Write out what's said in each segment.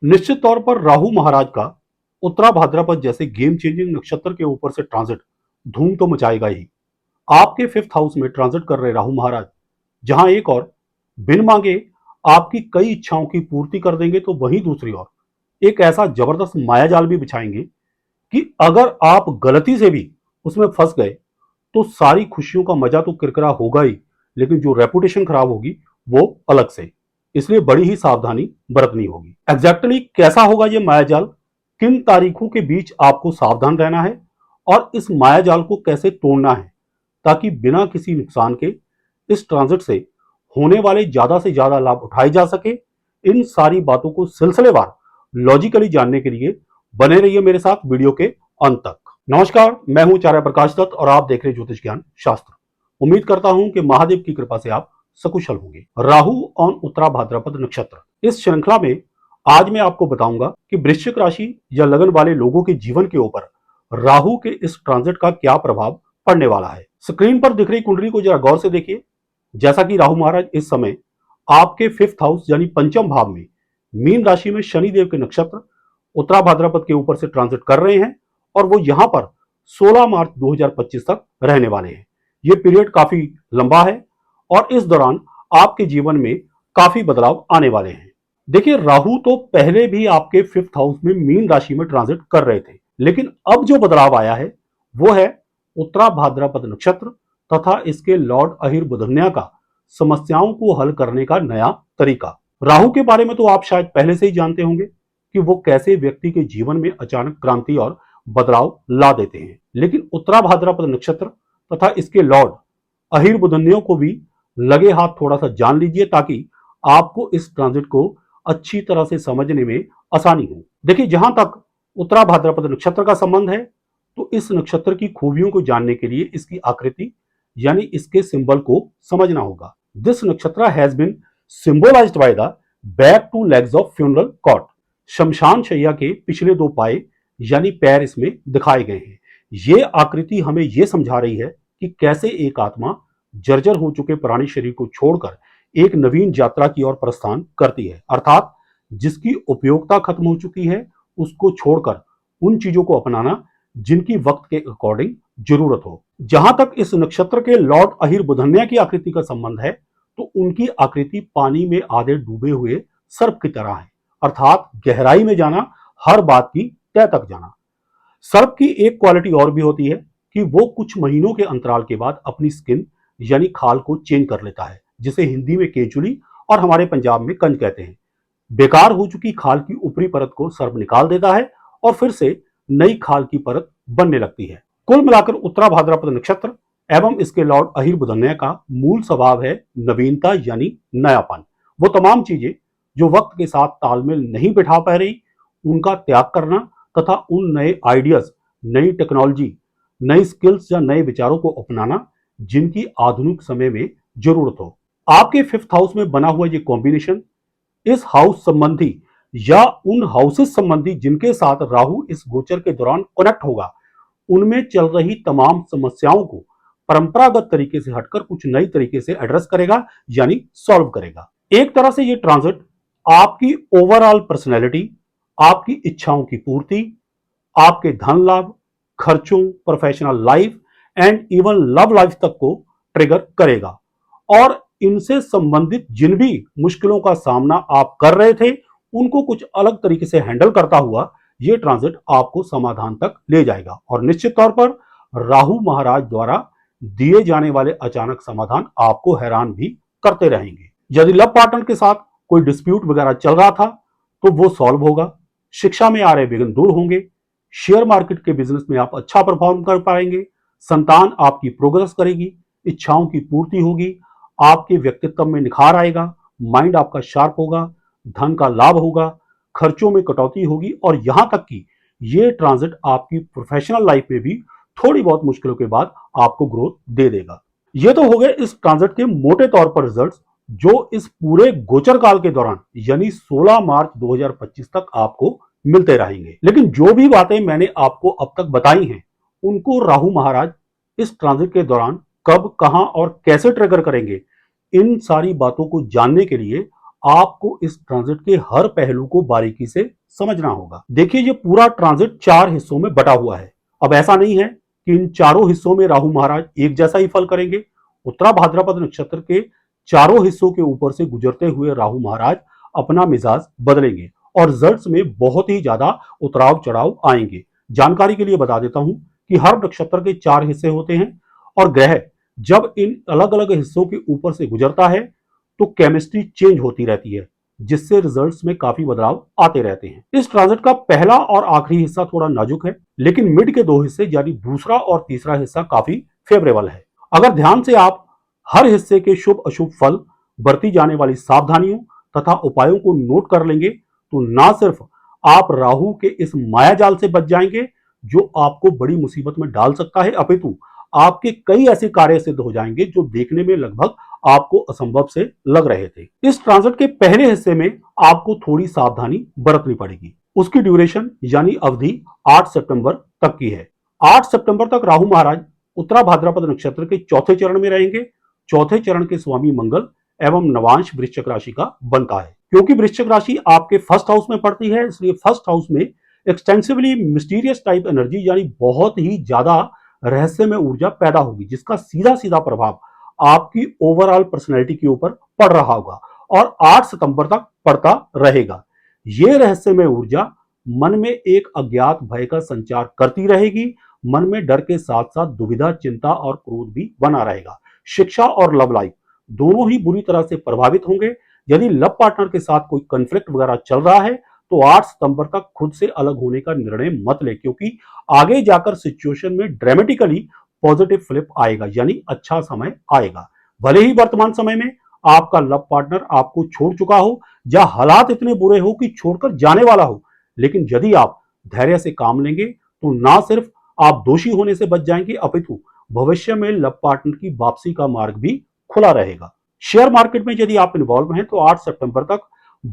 निश्चित तौर पर राहु महाराज का उत्तरा भाद्रपद जैसे गेम चेंजिंग नक्षत्र के ऊपर से ट्रांजिट धूम तो मचाएगा ही। आपके फिफ्थ हाउस में ट्रांजिट कर रहे राहु महाराज जहां एक और बिन मांगे आपकी कई इच्छाओं की पूर्ति कर देंगे, तो वहीं दूसरी ओर एक ऐसा जबरदस्त मायाजाल भी बिछाएंगे कि अगर आप गलती से भी उसमें फंस गए तो सारी खुशियों का मजा तो किरकिरा होगा ही, लेकिन जो रेपुटेशन खराब होगी वो अलग से। इसलिए बड़ी ही सावधानी बरतनी होगी। एग्जैक्टली कैसा होगा ये मायाजाल, किन तारीखों के बीच आपको सावधान रहना है और इस मायाजाल को कैसे तोड़ना है ताकि बिना किसी नुकसान के इस ट्रांजिट से होने वाले ज्यादा से ज्यादा लाभ उठाए जा सके, इन सारी बातों को सिलसिलेवार लॉजिकली जानने के लिए बने रहिए मेरे साथ वीडियो के अंत तक। नमस्कार, मैं हूं आचार्य प्रकाश दत्त और आप देख रहे ज्योतिष ज्ञान शास्त्र। उम्मीद करता हूं कि महादेव की कृपा से आप सकुशल होंगे। राहु और उत्तरा भाद्रपद नक्षत्र, इस श्रृंखला में आज मैं आपको बताऊंगा कि वृश्चिक राशि या लगन वाले लोगों के जीवन के ऊपर राहु के इस ट्रांजिट का क्या प्रभाव पड़ने वाला है। स्क्रीन पर दिख रही कुंडली को जरा गौर से देखिए। जैसा कि राहु महाराज इस समय आपके फिफ्थ हाउस यानी पंचम भाव में मीन राशि में शनिदेव के नक्षत्र उत्तरा भाद्रपद के ऊपर से ट्रांजिट कर रहे हैं और वो यहां पर 16 मार्च 2025 तक रहने वाले हैं। ये पीरियड काफी लंबा है और इस दौरान आपके जीवन में काफी बदलाव आने वाले हैं। देखिए, राहु तो पहले भी आपके फिफ्थ हाउस में मीन राशि में ट्रांजिट कर रहे थे, लेकिन अब जो बदलाव आया है वो है उत्तरा भाद्रपद नक्षत्र तथा इसके लॉर्ड अहिर बुधन्या का समस्याओं को हल करने का नया तरीका। राहु के बारे में तो आप शायद पहले से ही जानते होंगे कि वो कैसे व्यक्ति के जीवन में अचानक क्रांति और बदलाव ला देते हैं, लेकिन उत्तरा भाद्रपद नक्षत्र तथा इसके लॉर्ड अहिर बुधन्यों को भी लगे हाथ थोड़ा सा जान लीजिए ताकि आपको इस ट्रांजिट को अच्छी तरह से समझने में आसानी हो। देखिए, जहां तक उत्तरा भाद्रपद नक्षत्र का संबंध है तो इस नक्षत्र की खूबियों को जानने के लिए इसकी आकृति यानी इसके सिंबल को समझना होगा। This nakshatra has been symbolised by the back two legs of funeral cot. शमशान शैया के पिछले दो पाए यानी पैर इसमें दिखाए गए हैं। ये आकृति हमें यह समझा रही है कि कैसे एक आत्मा जर्जर हो चुके पुराने शरीर को छोड़कर एक नवीन यात्रा की ओर प्रस्थान करती है, अर्थात जिसकी उपयोगिता खत्म हो चुकी है उसको छोड़कर उन चीजों को अपनाना जिनकी वक्त के अकॉर्डिंग जरूरत हो। जहां तक इस नक्षत्र के लॉर्ड अहिर बुधन्या की आकृति का संबंध है तो उनकी आकृति पानी में आधे डूबे हुए सर्प की तरह है, अर्थात गहराई में जाना, हर बात की तह तक जाना। सर्प की एक क्वालिटी और भी होती है कि वो कुछ महीनों के अंतराल के बाद अपनी स्किन यानी खाल को चेंज कर लेता है, जिसे हिंदी में केंचुली और हमारे पंजाब में कंज कहते हैं। बेकार हो चुकी खाल की ऊपरी परत को सर्प निकाल देता है और फिर से नई खाल की परत बनने लगती है। कुल मिलाकर उत्तरा भाद्रपद नक्षत्र एवं इसके लॉर्ड अहिर बुधन्या का मूल स्वभाव है नवीनता यानी नयापन। वो तमाम चीजें जो वक्त के साथ तालमेल नहीं बिठा पा रही उनका त्याग करना तथा उन नए आइडियाज, नई टेक्नोलॉजी, नई स्किल्स या नए विचारों को अपनाना जिनकी आधुनिक समय में जरूरत हो। आपके फिफ्थ हाउस में बना हुआ ये कॉम्बिनेशन इस हाउस संबंधी या उन हाउसेस संबंधी जिनके साथ राहु इस गोचर के दौरान कनेक्ट होगा उनमें चल रही तमाम समस्याओं को परंपरागत तरीके से हटकर कुछ नई तरीके से एड्रेस करेगा यानी सॉल्व करेगा। एक तरह से ये ट्रांजिट आपकी ओवरऑल पर्सनैलिटी, आपकी इच्छाओं की पूर्ति, आपके धन लाभ, खर्चों, professional life and even love life तक को ट्रिगर करेगा और इनसे संबंधित जिन भी मुश्किलों का सामना आप कर रहे थे उनको कुछ अलग तरीके से हैंडल करता हुआ ये ट्रांजिट आपको समाधान तक ले जाएगा और निश्चित तौर पर राहु महाराज द्वारा दिए जाने वाले अचानक समाधान आपको हैरान भी करते रहेंगे। यदि लव पार्टनर के साथ कोई डिस्प्यूट वगैरह चल रहा था तो वो सॉल्व होगा, शिक्षा में आ रहे विघ्न दूर होंगे, शेयर मार्केट के बिजनेस में आप अच्छा परफॉर्म कर पाएंगे, संतान आपकी प्रोग्रेस करेगी, इच्छाओं की पूर्ति होगी, आपके व्यक्तित्व में निखार आएगा, माइंड आपका शार्प होगा, धन का लाभ होगा, खर्चों में कटौती होगी और यहां तक कि ये ट्रांजिट आपकी प्रोफेशनल लाइफ में भी थोड़ी बहुत मुश्किलों के बाद आपको ग्रोथ दे देगा। ये तो हो गए इस ट्रांजिट के मोटे तौर पर रिजल्ट्स जो इस पूरे गोचर काल के दौरान यानी 16 मार्च 2025 तक आपको मिलते रहेंगे। लेकिन जो भी बातें मैंने आपको अब तक बताई हैं उनको राहु महाराज इस ट्रांजिट के दौरान कब, कहां और कैसे ट्रिगर करेंगे, इन सारी बातों को जानने के लिए आपको इस ट्रांजिट के हर पहलू को बारीकी से समझना होगा। देखिए, ये पूरा ट्रांजिट 4 हिस्सों में बटा हुआ है। अब ऐसा नहीं है कि इन चारों हिस्सों में राहु महाराज एक जैसा ही फल करेंगे। उत्तरा भाद्रपद नक्षत्र के चारों हिस्सों के ऊपर से गुजरते हुए राहु महाराज अपना मिजाज बदलेंगे और रिजल्ट्स में बहुत ही ज्यादा उतराव चढ़ाव आएंगे। जानकारी के लिए बता देता हूं कि हर नक्षत्र के 4 हिस्से होते हैं और ग्रह जब इन अलग अलग हिस्सों के ऊपर से गुजरता है तो केमिस्ट्री चेंज होती रहती है, जिससे रिजल्ट्स में काफी बदलाव आते रहते हैं। इस ट्रांजिट का पहला और आखिरी हिस्सा थोड़ा नाजुक है, लेकिन मिड के 2 हिस्से यानी दूसरा और तीसरा हिस्सा काफी फेवरेबल है। अगर ध्यान से आप हर हिस्से के शुभ अशुभ फल, बरती जाने वाली सावधानियों तथा उपायों को नोट कर लेंगे तो ना सिर्फ आप राहु के इस माया जाल से बच जाएंगे जो आपको बड़ी मुसीबत में डाल सकता है, अपितु आपके कई ऐसे कार्य सिद्ध हो जाएंगे जो देखने में लगभग आपको असंभव से लग रहे थे। इस ट्रांजिट के पहले हिस्से में आपको थोड़ी सावधानी बरतनी पड़ेगी। उसकी ड्यूरेशन यानी अवधि 8 सितंबर तक की है। 8 सितंबर तक राहु महाराज उत्तरा भाद्रपद नक्षत्र के चौथे चरण में रहेंगे। चौथे चरण के स्वामी मंगल एवं नवांश वृश्चिक राशि का बनता है। क्योंकि वृश्चिक राशि आपके फर्स्ट हाउस में पड़ती है, इसलिए फर्स्ट हाउस में एक्सटेंसिवली मिस्टीरियस टाइप एनर्जी यानी बहुत ही ज्यादा रहस्यमय ऊर्जा पैदा होगी, जिसका सीधा सीधा प्रभाव आपकी ओवरऑल पर्सनैलिटी के ऊपर पड़ रहा होगा और 8 सितंबर तक पड़ता रहेगा। यह रहस्यमय ऊर्जा मन में एक अज्ञात भय का संचार करती रहेगी। मन में डर के साथ साथ दुविधा, चिंता और क्रोध भी बना रहेगा। शिक्षा और लव लाइफ दोनों ही बुरी तरह से प्रभावित होंगे। यदि लव पार्टनर के साथ कोई कॉन्फ्लिक्ट वगैरह चल रहा है तो 8 सितंबर तक खुद से अलग होने का निर्णय मत ले, क्योंकि आगे जाकर सिचुएशन में ड्रामेटिकली पॉजिटिव फ्लिप आएगा, यानी अच्छा समय आएगा। भले ही वर्तमान समय में आपका लव पार्टनर आपको छोड़ चुका हो या हालात इतने बुरे हो कि छोड़कर जाने वाला हो, लेकिन यदि आप धैर्य से काम लेंगे तो ना सिर्फ आप दोषी होने से बच जाएंगे, अपितु भविष्य में लव पार्टनर की वापसी का मार्ग भी खुला रहेगा। शेयर मार्केट में यदि आप इन्वॉल्व हैं तो 8 सितंबर तक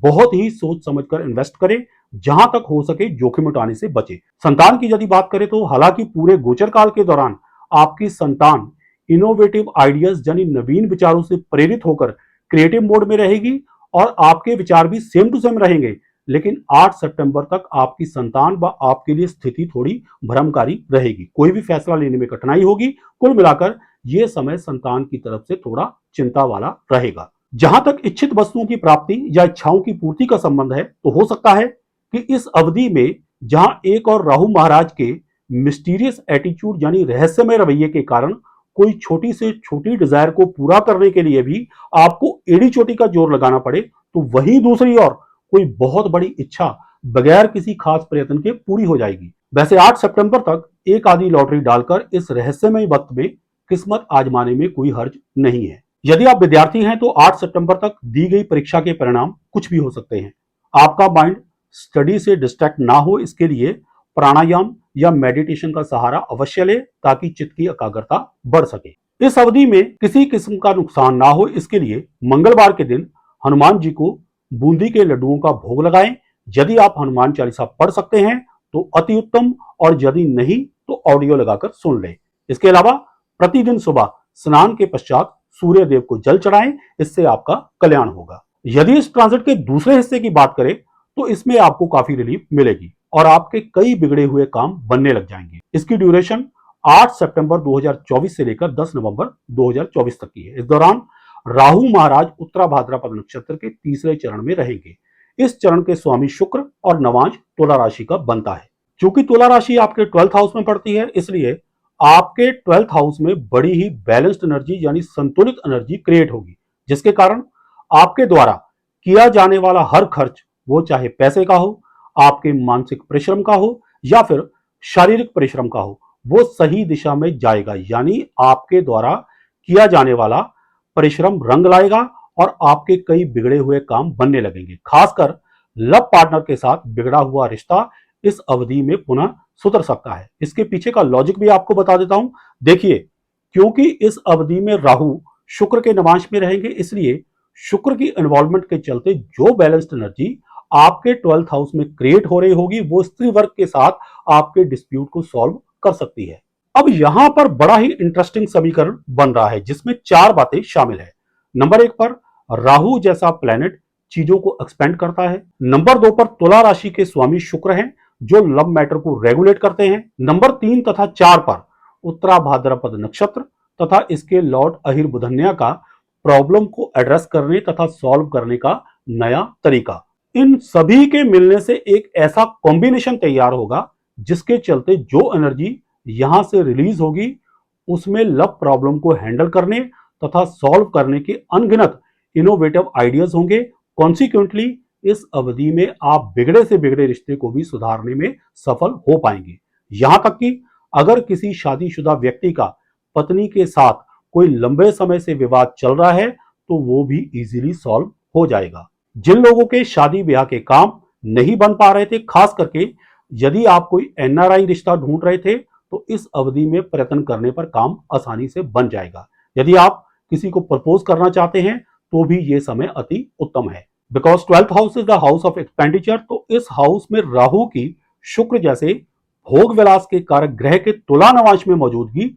बहुत ही सोच समझकर इन्वेस्ट करें, जहां तक हो सके जोखिम उठाने से बचे। संतान की यदि बात करें तो हालांकि पूरे गोचर काल के दौरान आपकी संतान इनोवेटिव आइडियाज यानी नवीन विचारों से प्रेरित होकर क्रिएटिव मोड में रहेगी और आपके विचार भी सेम टू सेम रहेंगे, लेकिन 8 सितंबर तक आपकी संतान व आपके लिए स्थिति थोड़ी भ्रमकारी रहेगी। कोई भी फैसला लेने में कठिनाई होगी। कुल मिलाकर यह समय संतान की तरफ से थोड़ा चिंता वाला रहेगा। जहां तक इच्छित वस्तुओं की प्राप्ति या इच्छाओं की पूर्ति का संबंध है तो हो सकता है कि इस अवधि में जहां एक और राहु महाराज के मिस्टीरियस एटीट्यूड यानी रहस्यमय रवैये के कारण कोई छोटी से छोटी डिजायर को पूरा करने के लिए भी आपको एड़ी चोटी का जोर लगाना पड़े, तो वहीं दूसरी ओर कोई बहुत बड़ी इच्छा बगैर किसी खास प्रयत्न के पूरी हो जाएगी। वैसे 8 सितंबर तक एक आधी लॉटरी डालकर इस रहस्यमय वक्त में किस्मत आजमाने में कोई हर्ज नहीं है। यदि आप विद्यार्थी हैं तो 8 सितंबर तक दी गई परीक्षा के परिणाम कुछ भी हो सकते हैं। आपका माइंड स्टडी से डिस्ट्रैक्ट ना हो, इसके लिए प्राणायाम या मेडिटेशन का सहारा अवश्य ले ताकि चित्त की एकाग्रता बढ़ सके। इस अवधि में किसी किस्म का नुकसान ना हो, इसके लिए मंगलवार के दिन हनुमान जी को बूंदी के लड्डुओं का भोग लगाएं। यदि आप हनुमान चालीसा पढ़ सकते हैं तो अति उत्तम, और यदि नहीं तो ऑडियो लगाकर सुन लें। इसके अलावा प्रतिदिन सुबह स्नान के पश्चात सूर्य देव को जल चढ़ाएं, इससे आपका कल्याण होगा। यदि इस ट्रांजिट के दूसरे हिस्से की बात करें तो इसमें आपको काफी रिलीफ मिलेगी और आपके कई बिगड़े हुए काम बनने लग जाएंगे। इसकी ड्यूरेशन 8 सितंबर 2024 से लेकर 10 नवंबर 2024 तक की है। इस दौरान राहु महाराज उत्तरा भाद्रपद नक्षत्र के तीसरे चरण में रहेंगे। इस चरण के स्वामी शुक्र और नवांश तुला राशि का बनता है। चूंकि तुला राशि आपके 12th हाउस में पड़ती है, इसलिए आपके 12th हाउस में बड़ी ही बैलेंस्ड एनर्जी यानी संतुलित एनर्जी क्रिएट होगी, जिसके कारण आपके द्वारा किया जाने वाला हर खर्च, वो चाहे पैसे का हो, आपके मानसिक परिश्रम का हो या फिर शारीरिक परिश्रम का हो, वो सही दिशा में जाएगा। यानी आपके द्वारा किया जाने वाला परिश्रम रंग लाएगा और आपके कई बिगड़े हुए काम बनने लगेंगे। खासकर लव पार्टनर के साथ बिगड़ा हुआ रिश्ता इस अवधि में पुनः सुधर सकता है। इसके पीछे का लॉजिक भी आपको बता देता हूं। देखिए, क्योंकि इस अवधि में राहु शुक्र के नवांश में रहेंगे, इसलिए शुक्र की इन्वॉल्वमेंट के चलते जो बैलेंस्ड एनर्जी आपके 12th हाउस में क्रिएट हो रही होगी, वो स्त्री वर्ग के साथ आपके डिस्प्यूट को सॉल्व कर सकती है। अब यहां पर बड़ा ही इंटरेस्टिंग समीकरण बन रहा है जिसमें 4 बातें शामिल है। नंबर 1 पर राहु जैसा प्लैनेट चीजों को एक्सपेंड करता है। नंबर 2 पर तुला राशि के स्वामी शुक्र हैं, जो लव मैटर को रेगुलेट करते हैं। नंबर 3 तथा 4 पर उत्तरा भाद्रपद नक्षत्र तथा इसके लॉर्ड अहिर बुधन्या का प्रॉब्लम को एड्रेस करने तथा सॉल्व करने का नया तरीका। इन सभी के मिलने से एक ऐसा कॉम्बिनेशन तैयार होगा जिसके चलते जो एनर्जी यहां से रिलीज होगी उसमें लव प्रॉब्लम को हैंडल करने तथा सॉल्व करने के अनगिनत इनोवेटिव आइडियाज होंगे। कॉन्सिक्वेंटली इस अवधि में आप बिगड़े से बिगड़े रिश्ते को भी सुधारने में सफल हो पाएंगे। यहां तक कि अगर किसी शादीशुदा व्यक्ति का पत्नी के साथ कोई लंबे समय से विवाद चल रहा है तो वो भी इजीली सॉल्व हो जाएगा। जिन लोगों के शादी ब्याह के काम नहीं बन पा रहे थे, खास करके यदि आप कोई एनआरआई रिश्ता ढूंढ रहे थे, तो इस अवधि में प्रयत्न करने पर काम आसानी से बन जाएगा। यदि आप किसी को प्रपोज करना चाहते हैं तो भी ये समय अति उत्तम है। Because 12th house is the house of expenditure, तो इस हाउस में राहु की शुक्र जैसे भोग विलास के कारक ग्रह के तुला नवांश में मौजूदगी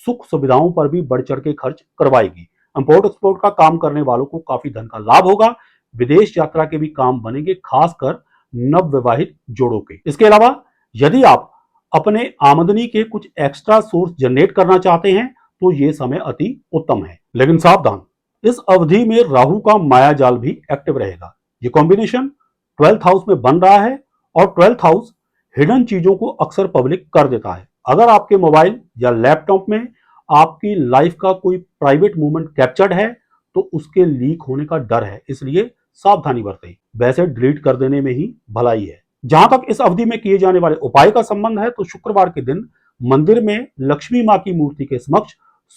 सुख सुविधाओं पर भी बढ़ चढ़ के खर्च करवाएगी। इंपोर्ट एक्सपोर्ट का काम करने वालों को काफी धन का लाभ होगा। विदेश यात्रा के भी काम बनेंगे, खासकर नव विवाहित जोड़ों के। इसके अलावा यदि आप अपने आमदनी के कुछ एक्स्ट्रा सोर्स जनरेट करना चाहते हैं तो यह समय अति उत्तम है। लेकिन सावधान, इस अवधि में राहु का माया जाल भी एक्टिव रहेगा। ये कॉम्बिनेशन 12th हाउस में बन रहा है और 12th हाउस हिडन चीजों को अक्सर पब्लिक कर देता है। अगर आपके मोबाइल या लैपटॉप में आपकी लाइफ का कोई प्राइवेट मूवमेंट कैप्चर्ड है तो उसके लीक होने का डर है, इसलिए सावधानी बरतें। वैसे डिलीट कर देने में ही भलाई है। जहां तक इस अवधि में किए जाने वाले उपाय का संबंध है तो शुक्रवार के दिन मंदिर में लक्ष्मी मां की मूर्ति के समक्ष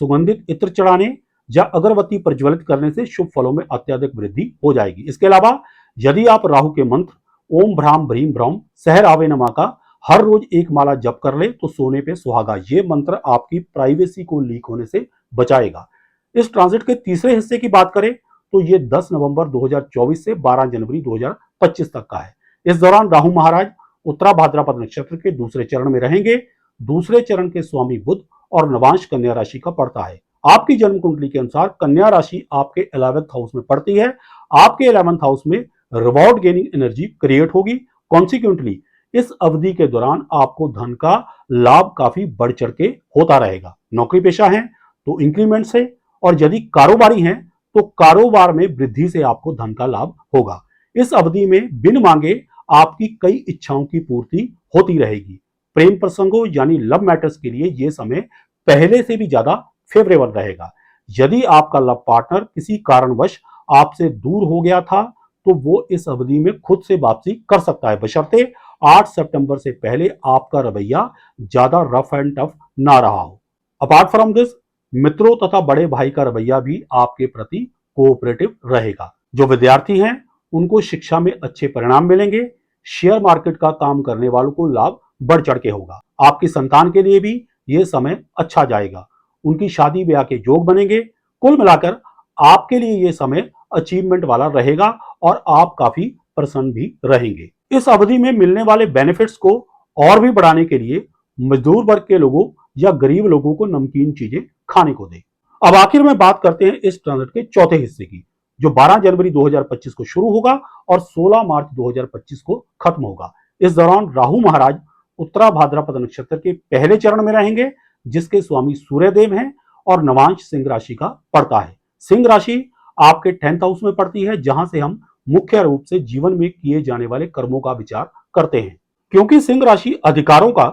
सुगंधित इत्र चढ़ाने या अगरबत्ती प्रज्वलित करने से शुभ फलों में अत्यधिक वृद्धि हो जाएगी। इसके अलावा यदि आप राहु के मंत्र ओम भ्राम भ्रीम भ्रौम सहर आवे नमा का हर रोज एक माला जप कर ले तो सोने पे सुहागा, ये मंत्र आपकी प्राइवेसी को लीक होने से बचाएगा। इस ट्रांजिट के तीसरे हिस्से की बात करें तो ये 10 नवंबर 2024 से 12 जनवरी 2025 तक का है। इस दौरान राहु महाराज उत्तरा भाद्रपद नक्षत्र के दूसरे चरण में रहेंगे। दूसरे चरण के स्वामी बुध और नवांश कन्या राशि का पड़ता है। आपकी जन्म कुंडली के अनुसार कन्या राशि आपके 11th हाउस में पड़ती है। आपके 11th हाउस में रिवॉर्ड गेनिंग एनर्जी क्रिएट होगी। कॉन्सिक्वेंटली इस अवधि के दौरान आपको धन का लाभ काफी बढ़ चढ़ के होता रहेगा। नौकरी पेशा है तो इंक्रीमेंट से, और यदि कारोबारी हैं तो कारोबार में वृद्धि से आपको धन का लाभ होगा। इस अवधि में बिन मांगे आपकी कई इच्छाओं की पूर्ति होती रहेगी। प्रेम प्रसंगों यानी लव मैटर्स के लिए यह समय पहले से भी ज्यादा फेवरेबल रहेगा। यदि आपका लव पार्टनर किसी कारणवश आपसे दूर हो गया था तो वो इस अवधि में खुद से वापसी कर सकता है, बशर्ते 8 सितंबर से पहले आपका रवैया ज्यादा रफ एंड टफ ना रहा हो। अपार्ट फ्रॉम दिस, मित्रों तथा बड़े भाई का रवैया भी आपके प्रति कोऑपरेटिव रहेगा। जो विद्यार्थी हैं उनको शिक्षा में अच्छे परिणाम मिलेंगे। शेयर मार्केट का काम करने वालों को लाभ बढ़ चढ़ के होगा। आपकी संतान के लिए भी यह समय अच्छा जाएगा। उनकी शादी ब्याह के योग बनेंगे। कुल मिलाकर आपके लिए यह समय अचीवमेंट वाला रहेगा और आप काफी प्रसन्न भी रहेंगे। इस अवधि में मिलने वाले बेनिफिट्स को और भी बढ़ाने के लिए मजदूर वर्ग के लोगों या गरीब लोगों को नमकीन चीजें खाने को दें। अब आखिर में बात करते हैं इस ट्रांजिट के चौथे हिस्से की, जो 12 जनवरी 2025 को शुरू होगा और 16 मार्च 2025 को खत्म होगा। इस दौरान राहु महाराज उत्तरा भाद्रपद नक्षत्र के पहले चरण में रहेंगे, जिसके स्वामी सूर्यदेव हैं, और नवांश सिंह राशि का पड़ता है। सिंह राशि आपके 10th हाउस में पड़ती है, जहां से हम मुख्य रूप से जीवन में किए जाने वाले कर्मों का विचार करते हैं। क्योंकि सिंह राशि अधिकारों का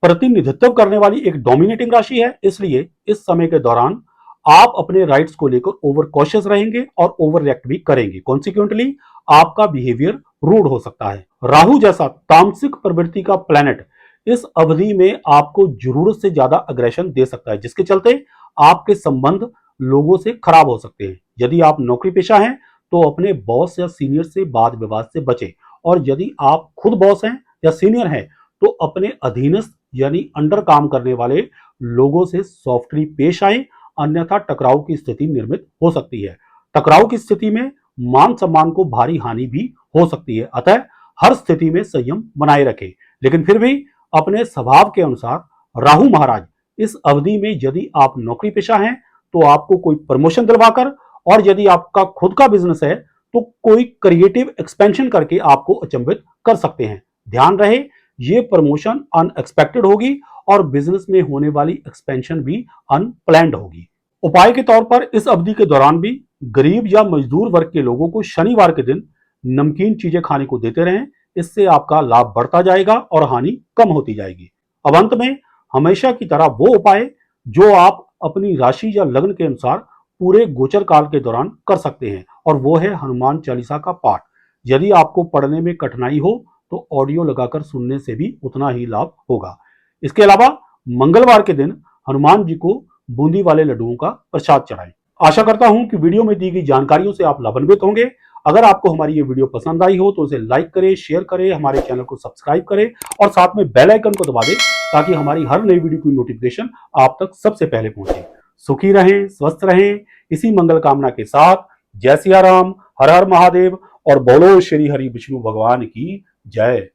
प्रतिनिधित्व करने वाली एक डोमिनेटिंग राशि है, इसलिए इस समय के दौरान आप अपने राइट्स को लेकर ओवर कॉशियस रहेंगे और ओवर रिएक्ट भी करेंगे। कॉन्सिक्वेंटली आपका बिहेवियर रूड हो सकता है। राहु जैसा तामसिक प्रवृत्ति का प्लैनेट इस अवधि में आपको जरूरत से ज्यादा अग्रेशन दे सकता है, जिसके चलते आपके संबंध लोगों से खराब हो सकते हैं। यदि आप नौकरी पेशा हैं तो अपने बॉस या सीनियर से वाद विवाद से बचें, और यदि आप खुद बॉस हैं या सीनियर हैं तो अपने अधीनस्थ यानी अंडर काम करने वाले लोगों से सॉफ्टली पेश आए, अन्यथा टकराव की स्थिति निर्मित हो सकती है। टकराव की स्थिति में मान सम्मान को भारी हानि भी हो सकती है। अतः हर स्थिति में संयम बनाए रखें। लेकिन फिर भी अपने स्वभाव के अनुसार राहु महाराज इस अवधि में यदि आप नौकरी पेशा हैं तो आपको कोई प्रमोशन दिलवाकर, और यदि आपका खुद का बिजनेस है तो कोई क्रिएटिव एक्सपेंशन करके आपको अचंभित कर सकते हैं। ध्यान रहे, ये प्रमोशन अनएक्सपेक्टेड होगी और बिजनेस में होने वाली एक्सपेंशन भी अनप्लैंड होगी। उपाय के तौर पर इस अवधि के दौरान भी गरीब या मजदूर वर्ग के लोगों को शनिवार के दिन नमकीन चीजें खाने को देते रहें। इससे आपका लाभ बढ़ता जाएगा और हानि कम होती जाएगी। अब अंत में हमेशा की तरह वो उपाय जो आप अपनी राशि या लग्न के अनुसार पूरे गोचर काल के दौरान कर सकते हैं, और वो है हनुमान चालीसा का पाठ। यदि आपको पढ़ने में कठिनाई हो तो ऑडियो लगाकर सुनने से भी उतना ही लाभ होगा। इसके अलावा मंगलवार के दिन हनुमान जी को बूंदी वाले लड्डुओं का प्रसाद चढ़ाएं। आशा करता हूं कि वीडियो में दी गई जानकारियों से आप लाभान्वित होंगे। अगर आपको हमारी ये वीडियो पसंद आई हो तो इसे लाइक करें, शेयर करें, हमारे चैनल को सब्सक्राइब करें और साथ में बेल आइकन को दबा दें ताकि हमारी हर नई वीडियो की नोटिफिकेशन आप तक सबसे पहले पहुंचे। सुखी रहें, स्वस्थ रहें, इसी मंगल कामना के साथ जय सिया राम, हर हर महादेव और बोलो श्री हरि विष्णु भगवान की जय।